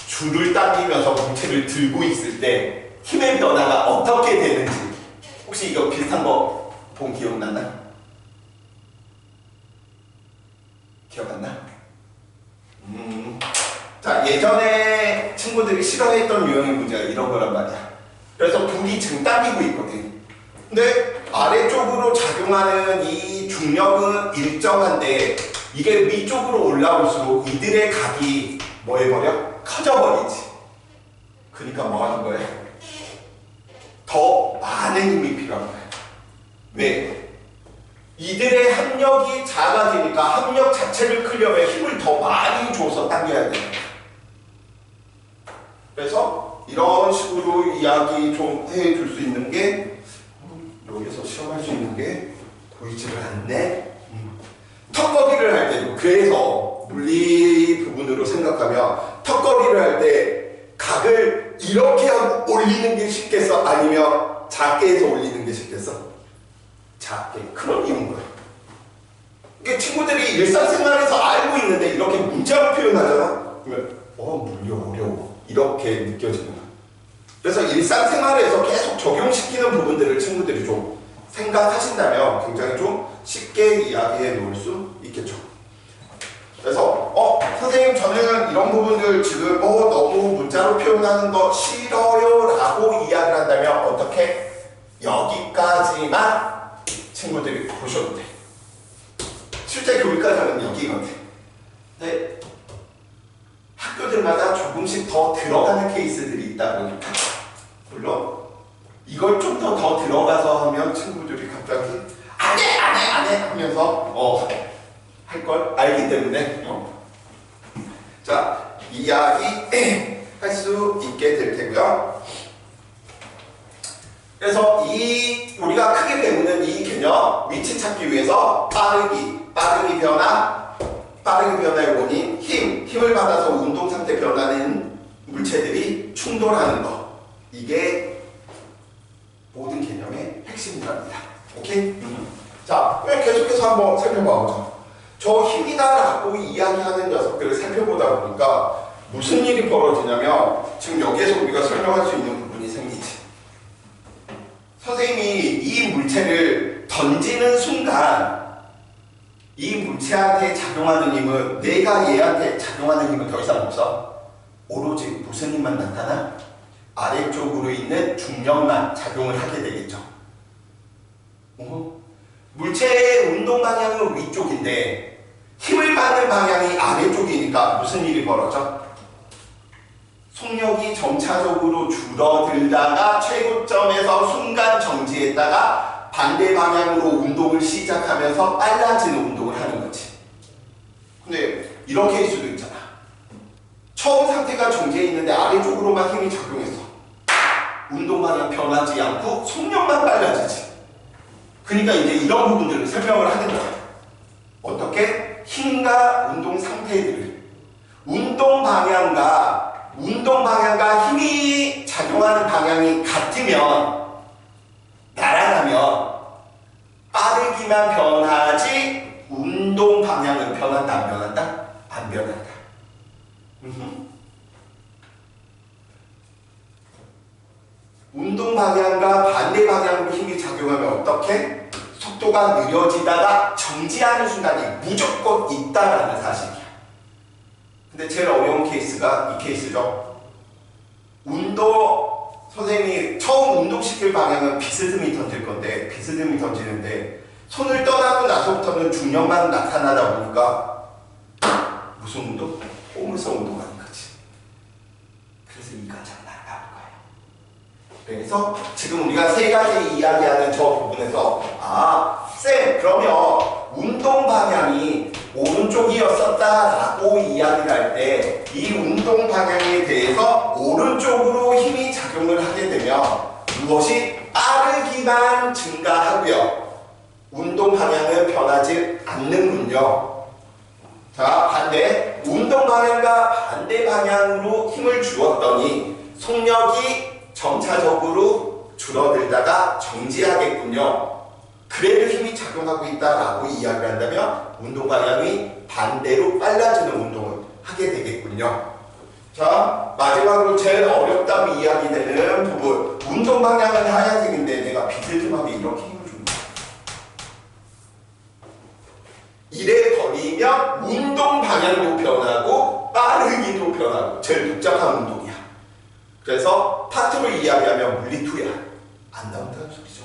줄을 당기면서 물체를 들고 있을 때 힘의 변화가 어떻게 되는지 혹시 이거 비슷한 거 본 기억나나? 기억 안 나? 자, 예전에 친구들이 싫어했던 유형의 문제가 이런 거란 말이야. 그래서 둘이 지금 당기고 있거든. 근데 아래쪽으로 작용하는 이 중력은 일정한데 이게 위쪽으로 올라올수록 이들의 각이 뭐 해버려? 커져버리지. 그러니까 뭐 하는 거야? 더 많은 힘이 필요한 거야. 왜? 이들의 합력이 작아지니까 합력 자체를 크려면 힘을 더 많이 줘서 당겨야 돼. 그래서 이런 식으로 이야기 좀 해줄 수 있는 게 여기서 시험할 수 있는 게 보이지를 않네. 턱걸이를 할 때도 그래서 물리 부분으로 생각하면 턱걸이를 할 때 각을 이렇게 하고 올리는 게 쉽겠어? 아니면 작게 해서 올리는 게 쉽겠어? 작게. 그런 이유인 거야. 이게 친구들이 일상생활에서 알고 있는데 이렇게 문자로 표현하잖아? 그러면 물리 어려워. 이렇게 느껴지는 거야. 그래서 일상생활에서 계속 적용시키는 부분들을 친구들이 좀 생각하신다면 굉장히 좀 쉽게 이야기해 놓을 수 있겠죠. 그래서 선생님 저는 이런 부분들 지금 너무 문자로 표현하는 거 싫어요 라고 이야기를 한다면 어떻게? 여기까지만 친구들이 보셔도 돼. 실제 교육까지 하면 여기거든. 근데 학교들마다 조금씩 더 들어가는 케이스들이 있다 보니까 물론 이걸 좀 더 들어가서 하면 친구들이 갑자기 안해 하면서 할 걸 알기 때문에 자 이야기 할 수 있게 될 테고요. 그래서 우리가 크게 배우는 이 개념 위치 찾기 위해서 빠르기 변화의 원인, 힘을 받아서 운동 상태 변하는 물체들이 충돌하는 거. 이게 모든 개념의 핵심이랍니다. 오케이? 자, 계속해서 한번 살펴봐보죠. 저 힘이다라고 이야기하는 녀석들을 살펴보다 보니까 무슨 일이 벌어지냐면 지금 여기에서 우리가 설명할 수 있는 부분이 생기지. 선생님이 이 물체를 던지는 순간 이 물체한테 작용하는 힘은 내가 얘한테 작용하는 힘은 더 이상 없어. 오로지 무슨 힘만 나타나? 아래쪽으로 있는 중력만 작용을 하게 되겠죠. 물체의 운동 방향은 위쪽인데 힘을 받는 방향이 아래쪽이니까 무슨 일이 벌어져? 속력이 점차적으로 줄어들다가 최고점에서 순간 정지했다가 반대 방향으로 운동을 시작하면서 빨라지는 운동을 하는 거지. 근데 이런 케이스도 있잖아. 처음 상태가 정지해 있는데 아래쪽으로만 힘이 작용했어. 운동 방향 변하지 않고 속력만 빨라지지. 그러니까 이제 이런 부분들을 설명을 하는 거야. 어떻게? 힘과 운동 상태들을 운동 방향과 힘이 작용하는 방향이 같으면 날아가면 빠르기만 변하지 운동 방향은 변한다 안 변한다? 안 변한다. 운동 방향과 반대 방향으로 힘이 작용하면 어떻게? 속도가 느려지다가 정지하는 순간이 무조건 있다라는 사실이야. 근데 제일 어려운 케이스가 이 케이스죠. 선생님이 처음 운동시킬 방향은 비스듬히 던질 건데 비스듬히 던지는데 손을 떠나고 나서부터는 중력만 나타나다 보니까 무슨 운동? 호물성 운동하는 거지. 그래서 이 과정을 알아볼 거예요. 그래서 지금 우리가 세 가지 이야기하는 저 부분에서 쌤 그러면 운동 방향이 오른쪽이었었다라고 이야기를 할 때 이 운동 방향에 대해서 오른쪽으로 힘이 작용을 하게 되면 무엇이 빠르기만 증가하고요. 운동 방향은 변하지 않는군요. 자, 반대 운동 방향과 반대 방향으로 힘을 주었더니 속력이 점차적으로 줄어들다가 정지하겠군요. 그래도 힘이 작용하고 있다라고 이야기를 한다면 운동 방향이 반대로 빨라지는 운동을 하게 되겠군요. 자, 마지막으로 제일 어렵다고 이야기되는 부분. 운동 방향은 하얀색인데 내가 비스듬하게 이렇게 힘을 줍니다. 이래 버리면 운동 방향도 변하고 빠르기도 변하고 제일 복잡한 운동이야. 그래서 파트로 이야기하면 물리2야. 안 나온다는 소리죠.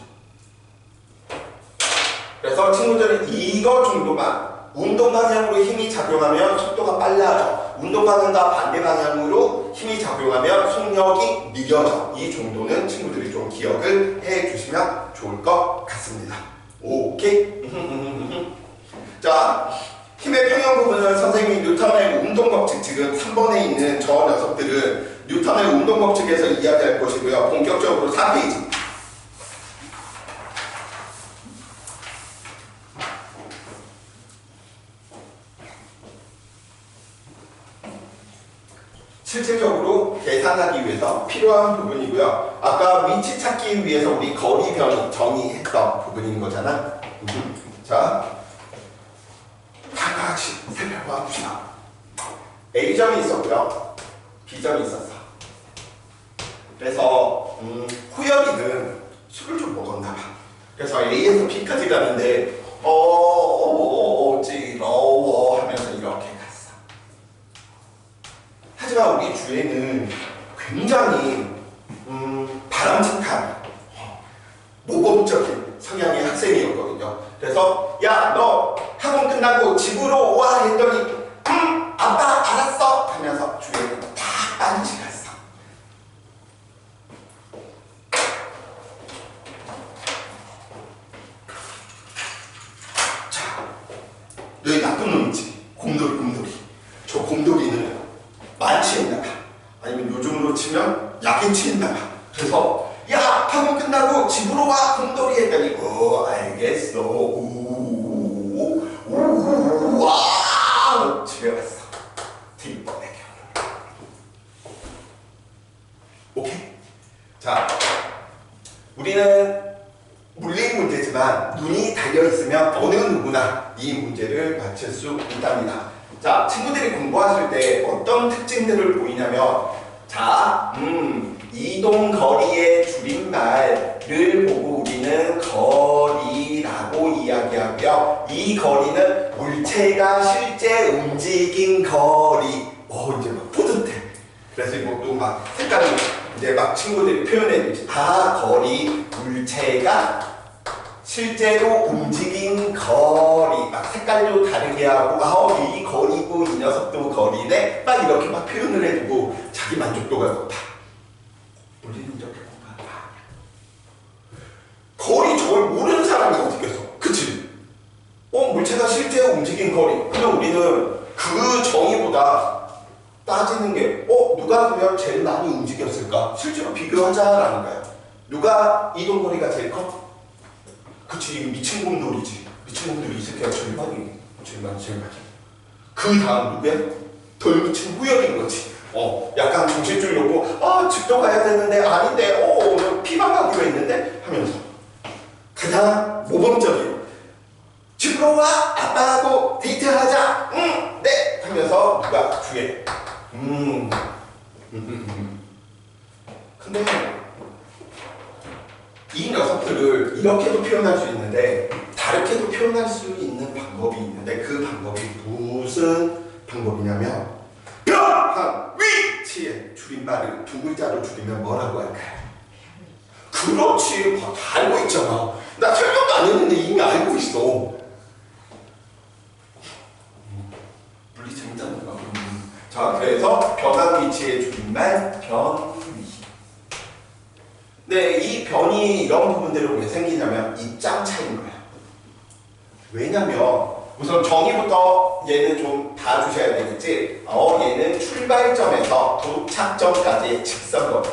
그래서 친구들은 이거 정도만 운동 방향으로 힘이 작용하면 속도가 빨라져. 운동 방향과 반대 방향으로 힘이 작용하면 속력이 느려져. 이 정도는 친구들이 좀 기억을 해 주시면 좋을 것 같습니다. 오케이? 자, 힘의 평형 부분은 선생님이 뉴턴의 운동 법칙, 지금 3번에 있는 저 녀석들은 뉴턴의 운동 법칙에서 이야기할 것이고요. 본격적으로 4페이지. 실질적으로 계산하기 위해서 필요한 부분이고요. 아까 위치 찾기 위해서 우리 거리 변이 정의했던 부분인 거잖아. 자, 하나씩 살펴봐 봅시다. A점이 있었고요. B점이 있었어. 그래서 호열이는 술을 좀 먹었나 봐. 그래서 A에서 B까지 가는데 어지러워 하면서 이렇게 갔어. 주에는 굉장히 바람직한 모범적인 성향의 학생이었거든요. 그래서 야, 너 학원 끝나고 집으로 와 했더니 아빠 알았어 하면서 주에는 다 빠지지 갔어. 자, 너희 나쁜 놈이지. 곰돌이. 저 곰돌이는 만취했나봐. 아니면 요즘으로 치면 약인치했나봐. 그래서 야, 학원 끝나고 집으로 와 곰돌이 했더니 알겠어. 와 집에 갔어. 뒷번에 겨울. 오케이? 자, 우리는 물리 문제지만 눈이 달려있으면 어느 누구나 이 문제를 맞출 수 있답니다. 자, 친구들이 공부하실 때 어떤 특징들을 보이냐면, 자, 이동 거리의 줄임말을 보고 우리는 거리라고 이야기하고요. 이 거리는 물체가 실제 움직인 거리. 이제 막 뿌듯해. 그래서 이것도 막 색깔이 이제 막 친구들이 표현해주지. 거리, 물체가 실제로 움직인 거리. 막 색깔도 다르게 하고, 이 거리고 이 녀석도 거리네. 막 이렇게 막 표현을 해주고 자기 만족도가 높다. 우리는 이렇게 공부하는 거 아니야. 거리 저걸 모르는 사람이 어디 있겠어? 그치? 물체가 실제 움직인 거리. 그럼 우리는 그 정의보다 따지는 게 누가 그러면 제일 많이 움직였을까? 실제로 비교하자라는 거야. 누가 이동거리가 제일 커? 그치, 이거 미친 곰돌이지. 미친 곰돌이 이 새끼가 제일 많이. 그 다음 누구야? 덜 미친 후열인 거지. 약간 정신줄 놓고 집도 가야 되는데 아닌데 오늘 피방 가기로 했는데 하면서 가장 모범적인 집으로 와 아빠하고 데이트하자 네 하면서 누가 뒤에 근데 이 녀석들을 이렇게도 표현할 수 있는데 다르게도 표현할 수 있는 방법이 있는데 그 방법이 무슨 방법이냐면 한 위치의 줄임말을 두 글자로 줄이면 뭐라고 할까요? 그렇지. 다 알고 있잖아. 나 설명도 안 했는데 이미 알고 있어. 물리 재밌잖아. 자, 그래서 변한 위치의 줄임말 변위. 네, 이 변이 이런 부분들은 왜 생기냐면 입장 차이인 거야. 왜냐면 우선 정의부터 얘는 좀 봐주셔야 되겠지. 얘는 출발점에서 도착점까지의 직선거리.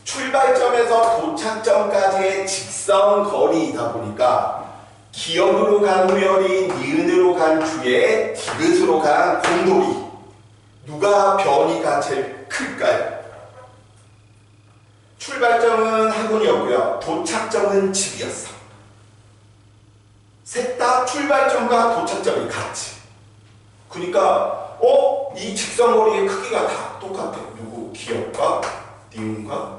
출발점에서 도착점까지의 직선 거리이다 보니까 기역으로 간 후열이 니은으로 간 주에 디귿으로 간 곰돌이 누가 변이가 제일 클까요? 출발점은 학원이었고요. 도착점은 집이었어. 셋 다 출발점과 도착점이 같지. 그러니까 이 직선 거리의 크기가 다 똑같아. 누구? 기역과 니은과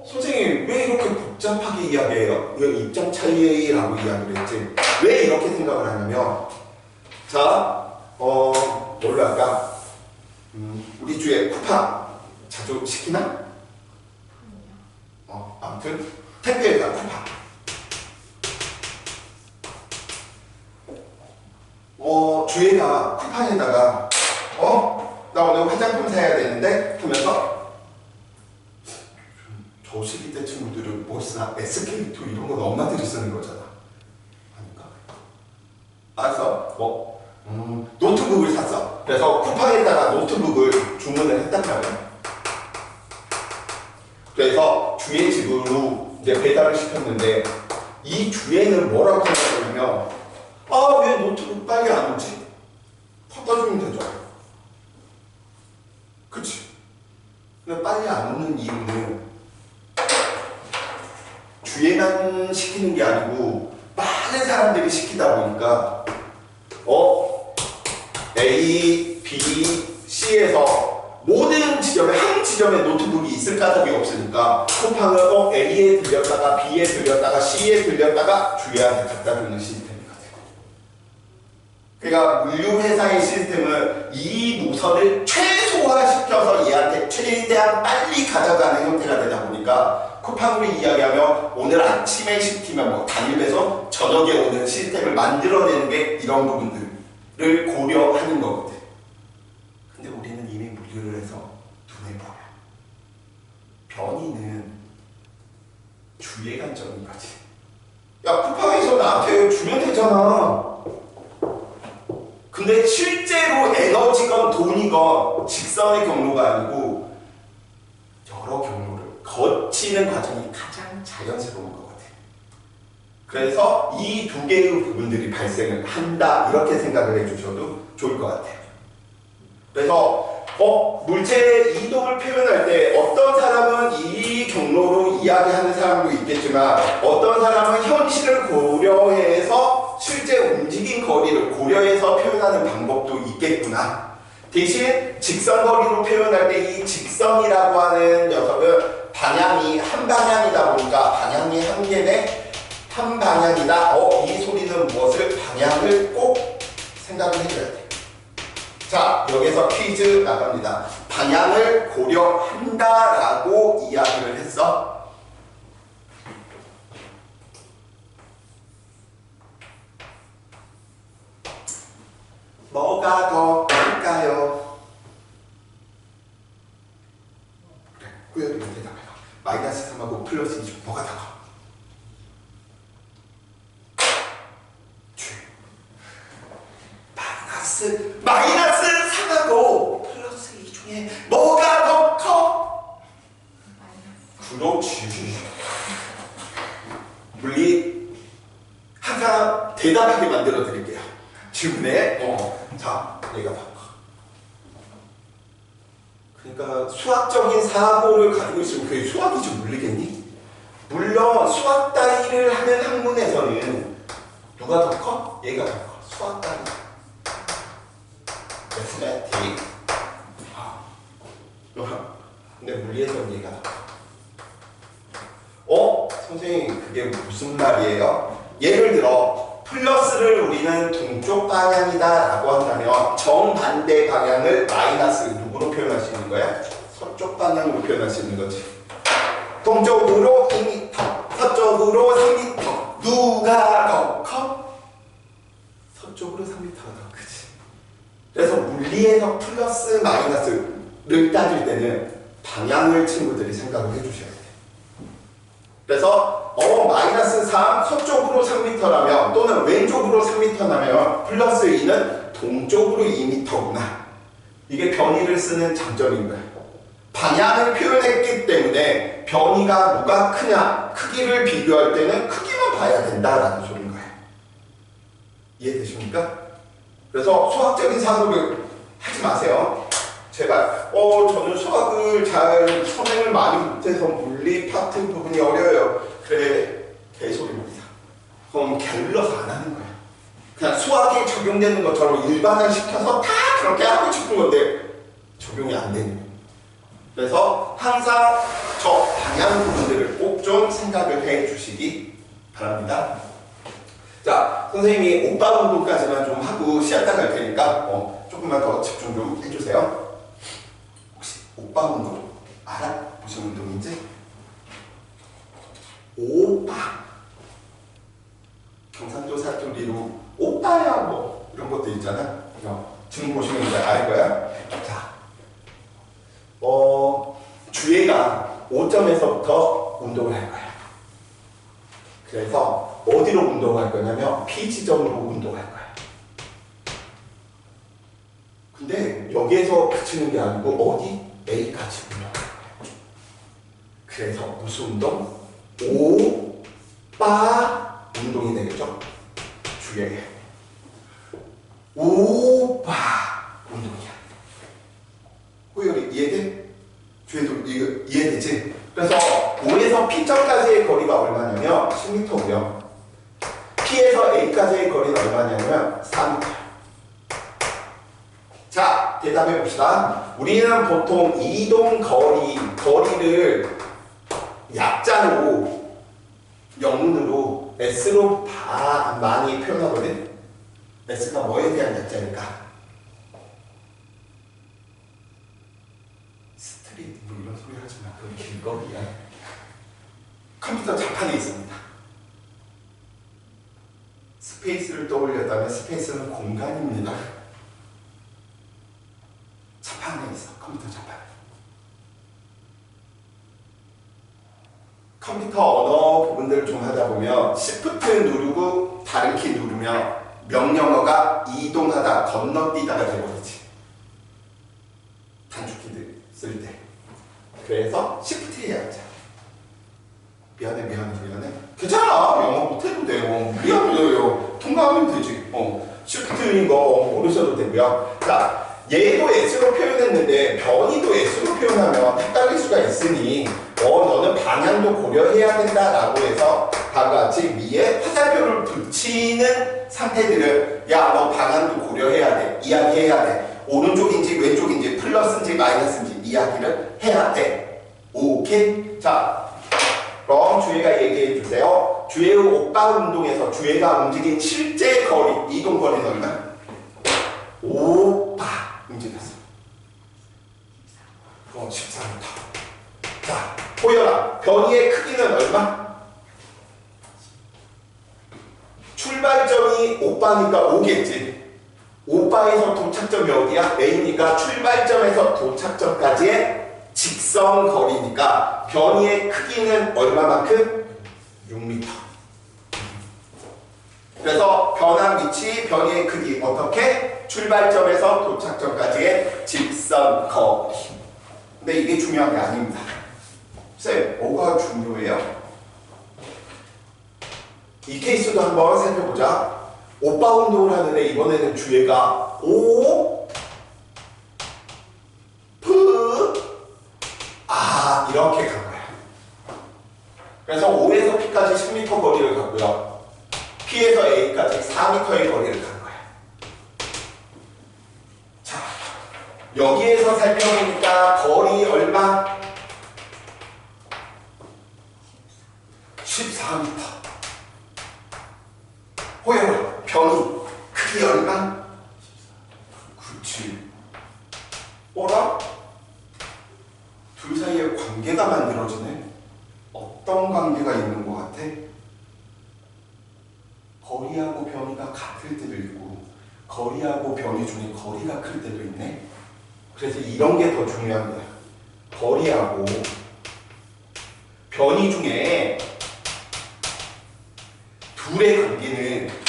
선생님 왜 이렇게 복잡하게 이야기해요? 왜 입장 차이라고 이야기를 했지? 왜 이렇게 생각을 하냐면 자, 뭘로 할까? 우리 주에 쿠팡 자주 시키나? 아무튼 택배에다 쿠팡 주애가 쿠팡에다가 나 오늘 화장품 사야 되는데 하면서 저 시기 때 친구들은 뭐 쓰나? SK2 이런 건 엄마들이 쓰는 거잖아. 아닌가? 알았어. 노트북을 샀어. 그래서 쿠팡에다가 노트북을 주문을 했단 말이야. 그래서 주애 집으로 이제 배달을 시켰는데 이 주애는 뭐라고 생각하냐면 왜 노트북 빨리 안 오지? 갖다 주면 되죠. 그치? 근데 빨리 안 오는 이유는 주애가 우리만 시키는 게 아니고 많은 사람들이 시키다 보니까 A, B, C에서 모든 지점에 한 지점에 노트북이 있을 까닭이 없으니까 쿠팡은 A에 들렸다가 B에 들렸다가 C에 들렸다가 주희한테 갖다 주는 시스템이거든. 그러니까 물류회사의 시스템은 이 노선을 최소화시켜서 얘한테 최대한 빨리 가져가는 형태가 되다 보니까 쿠팡으로 이야기하면 오늘 아침에 시키면 뭐 단일 배송, 저녁에 오는 시스템을 만들어내는 게 이런 부분들을 고려하는 거거든. 근데 우리는 이미 물류를 해서 눈에 보여. 변이는 주의 관점인 거지. 야, 쿠팡에서 나한테 주면 되잖아. 근데 실제로 에너지건 돈이건 직선의 경로가 아니고 여러 경로를 거치는 과정이 가장 자연스러운 거거든. 그래서 이 두 개의 부분들이 발생을 한다, 이렇게 생각을 해주셔도 좋을 것 같아요. 그래서 물체의 이동을 표현할 때 어떤 사람은 이 경로로 이야기하는 사람도 있겠지만 어떤 사람은 현실을 고려해서 실제 움직인 거리를 고려해서 표현하는 방법도 있겠구나. 대신 직선거리로 표현할 때 이 직선이라고 하는 녀석은 방향이 한 방향이다 보니까 방향이 한 개네, 한 방향이다. 이 소리는 무엇을? 방향을 꼭 생각을 해줘야 돼. 자, 여기서 퀴즈 나갑니다. 방향을 고려한다라고 이야기를 했어. 뭐가 더 클까요? 그래, 후열이가 대답해요. 마이너스 3하고 플러스 2중 뭐가 더 커? 마이너스 3하고 플러스 2 중에 뭐가 더 커? 그렇지. 물리 항상 대답하게 만들어 드릴게요. 질문에 자, 내가 봐. 그러니까 수학적인 사고를 가지고 있으면 그게 수학이지 물리겠니? 물론 수학 따위를 하는 학문에서는 누가 더 커? 얘가 더 커. 수학 따위. 매스매틱. 근데 물리에서는 얘가 더 커. 선생님 그게 무슨 말이에요? 예를 들어 플러스를 우리는 동쪽 방향이다 라고 한다면 정반대 방향을 마이너스 누구로 표현할 수 있는 거야? 서쪽 방향으로 표현할 수 있는 거지. 동쪽으로 2m, 서쪽으로 3m. 누가 더 커? 서쪽으로 3m가 더 크지. 그래서 물리에서 플러스 마이너스를 따질 때는 방향을 친구들이 생각을 해주셔야 돼. 그래서 마이너스 3 서쪽으로 3m라면 또는 왼쪽으로 3m라면 플러스 2는 동쪽으로 2m구나. 이게 변이를 쓰는 장점인 거야. 방향을 표현했기 때문에 변이가 누가 크냐 크기를 비교할 때는 크기만 봐야 된다라는 소리인 거야. 이해되십니까? 그래서 수학적인 사고를 하지 마세요. 제발 저는 수학을 잘 선행을 많이 못해서 물리 파트 부분이 어려워요. 그래, 개소리입니다. 그럼 게을러서 안 하는 거야. 그냥 수학에 적용되는 것처럼 일반화시켜서 다 그렇게 하고 싶은 건데 적용이 안 되는 거예요. 그래서 항상 저 방향 부분들을 꼭 좀 생각을 해 주시기 바랍니다. 자, 선생님이 오빠 운동까지만 좀 하고 시합 나갈 테니까 조금만 더 집중 좀 해주세요. 혹시 오빠 운동 알아? 무슨 운동인지? 오빠. 경상도 사투리로 오빠야 뭐 이런 것도 있잖아. 지금 보시면 이제 알 거야. 자, 주혜가 5점에서부터 운동을 할 거야. 그래서 어디로 운동할 거냐면 P지점으로 운동할 거야. 근데 여기에서 그치는 게 아니고 어디? A까지 운동할 거야. 그래서 무슨 운동? 오빠 운동이 되겠죠? 주에 오빠 운동이야. 호열이 이해돼? 주에도 이거 이해되지? 그래서 O에서 P점까지의 거리가 얼마냐면 10m고요. P에서 A까지의 거리는 얼마냐면 4m. 자, 대답해 봅시다. 우리는 보통 이동 거리를 약자로, 영문으로 S로 다 많이 표현하거든. S가 뭐에 대한 약자일까? 스트릿 뭐 이런 소리 하지 마. 그건 길거리야. 컴퓨터 자판에 있습니다. 스페이스를 떠올렸다면 스페이스는 공간입니다. 자판에 있어. 컴퓨터 자판. 컴퓨터 언어 부분들을 좀 하다 보면 Shift 누르고 다른 키 누르면 명령어가 이동하다, 건너뛰다가 되버리지. 단축키들 쓸 때. 그래서 Shift에 약자. 미안해. 괜찮아. 영어 못해도 돼. 미안해요. 통과하면 되지. Shift인 거 모르셔도 되고요. 자, 얘도 S로 표현했는데 변이도 S로 표현하면 헷갈릴 수가 있으니 너는 방향도 고려해야 된다라고 해서 다음과 같이 위에 화살표를 붙이는 상태들을 야, 너 방향도 고려해야 돼. 이야기해야 돼. 오른쪽인지 왼쪽인지 플러스인지 마이너스인지 이야기를 해야 돼. 오케이? 자, 그럼 주혜가 얘기해 주세요. 주혜의 오빠 운동에서 주혜가 움직인 실제 거리, 이동 거리는 얼마? 오빠 움직였어. 14m. 자, 호연아, 변이의 크기는 얼마? 출발점이 오빠니까 5겠지. 오빠에서 도착점이 어디야? A니까 출발점에서 도착점까지의 직선 거리니까 변이의 크기는 얼마만큼? 6m. 그래서 변한 위치, 변이의 크기 어떻게? 출발점에서 도착점까지의 직선 거리. 근데 이게 중요한 게 아닙니다. 쌤, 뭐가 중요해요? 이 케이스도 한번 살펴보자. 오빠 운동을 하는데 이번에는 주혜가 오, 프, 아 이렇게 간 거야. 그래서 O에서 P까지 10m 거리를 갔고요. P에서 A까지 4m의 거리를 간 거야. 자, 여기에서 살펴보니까 거리 얼마? 14m. 호영아, 변이 크기 얼마? 그치. 어라? 둘 사이에 관계가 만들어지네. 어떤 관계가 있는 것 같아? 거리하고 변이가 같을 때도 있고 거리하고 변이 중에 거리가 클 때도 있네. 그래서 이런 게 더 중요한 거야. 거리하고 변이 중에 둘의 관계는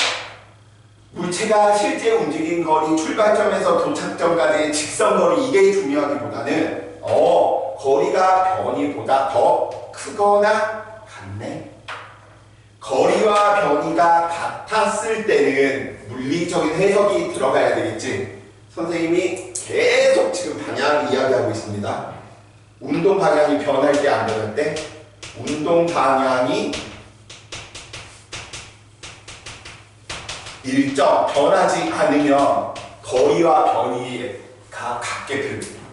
물체가 실제 움직인 거리, 출발점에서 도착점까지의 직선거리 이게 중요하기보다는 거리가 변이보다 더 크거나 같네. 거리와 변이가 같았을 때는 물리적인 해석이 들어가야 되겠지. 선생님이 계속 지금 방향 이야기하고 있습니다. 운동 방향이 변할 때 안 변할 때? 운동 방향이 일정 변하지 않으면 거리와 변이가 같게 표현돼요.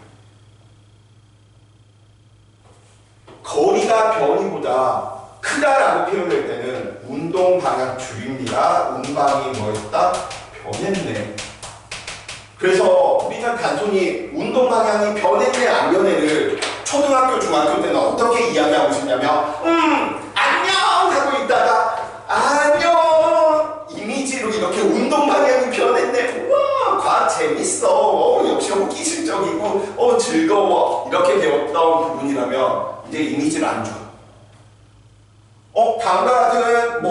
거리가 변이보다 크다라고 표현할 때는 운동 방향 줄입니다. 운방이 뭐였다? 변했네. 그래서 우리는 단순히 운동 방향이 변했네 안 변해를 초등학교 중학교 때는 어떻게 이야기하고 싶냐면 안녕 하고 있다가 안녕 이미지로 이렇게 운동 방향이 변했네. 우와 과학 재밌어. 역시 호기심적이고 즐거워. 이렇게 배웠던 부분이라면 이제 이미지를 안 줘. 다음과 같은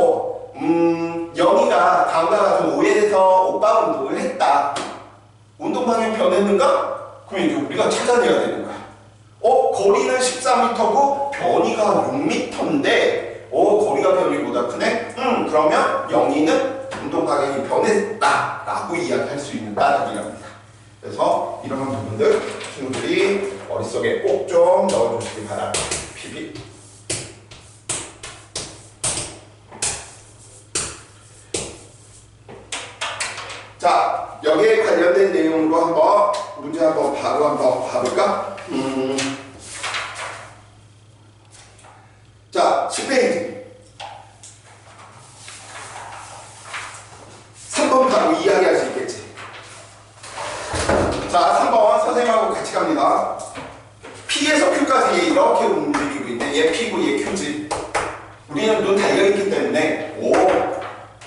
영희가 다음과 같은 오해에서 오빠 운동을 했다. 운동 방향 변했는가? 그럼 이제 우리가 찾아내야 되는 거야. 거리는 14m고 변이가 6m인데 거리가 변이보다 크네? 그러면 영희는 운동 방향이 변했다 라고 이야기할 수 있는 따르기랍니다. 그래서 이런 부분들 친구들이 머릿속에 꼭 좀 넣어주시기 바랍니다. PB 한번 바로 한번 봐볼까? 자, 10페이지. 3번 바로 이야기할 수 있겠지. 자, 3번 선생님하고 같이 갑니다. P에서 Q까지 이렇게 움직이고 있네. 얘 P고 얘 Q지. 우리는 눈 달려있기 때문에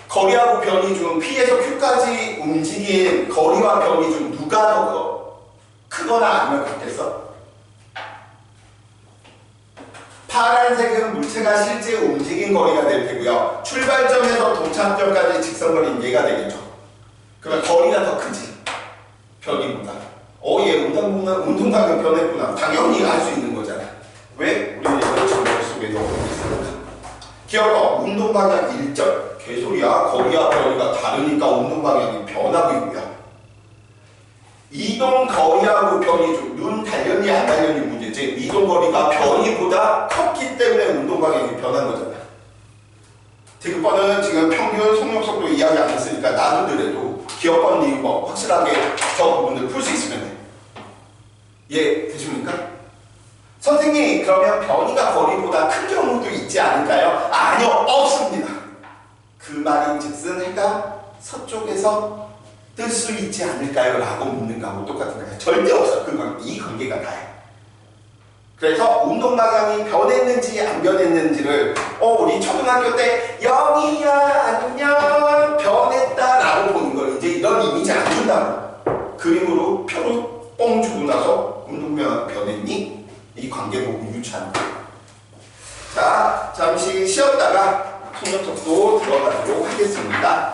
거리하고 변이 중 P에서 Q까지 움직인 거리와 변이 중 누가 더 크거나 아니면 같겠어? 파란색은 물체가 실제 움직인 거리가 될 테고요. 출발점에서 도착점까지 직선거리는 얘가 되겠죠. 그러면 거리가 더 크지. 변이보다. 얘 운동방향 변했구나. 당연히 알 수 있는 거잖아. 왜? 우리는 이런 정보 속에 넣고 있으니까. 기억하 운동방향 일절. 개소리야. 거리와 변이가 다르니까 운동방향이 변하고 있고요. 이동 거리하고 변이 중 눈 달렸니 안 달렸니 문제지. 이동 거리가 변이보다 컸기 때문에 운동 방향이 변한 거잖아. 디귿번은 지금 평균 속력 속도 이야기 안 했으니까 나누더라도 기억번 리버 확실하게 저 부분들 풀 수 있으면 돼. 예, 되십니까? 선생님, 그러면 변이가 거리보다 큰 경우도 있지 않을까요? 아니요, 없습니다. 그 말인즉슨 해가 서쪽에서 뜰 수 있지 않을까요? 라고 묻는 거하고 똑같은 거예요. 절대 없어. 이 관계가 다야. 그래서 운동 방향이 변했는지 안 변했는지를 우리 초등학교 때 0이야 안녕 변했다 라고 보는 걸 이제 이런 이미지 안 준다고. 그림으로 표로 뻥 주고 나서 운동 방향 변했니? 이 관계 보고 유추하는 거예요. 자, 잠시 쉬었다가 속력속도 들어가도록 하겠습니다.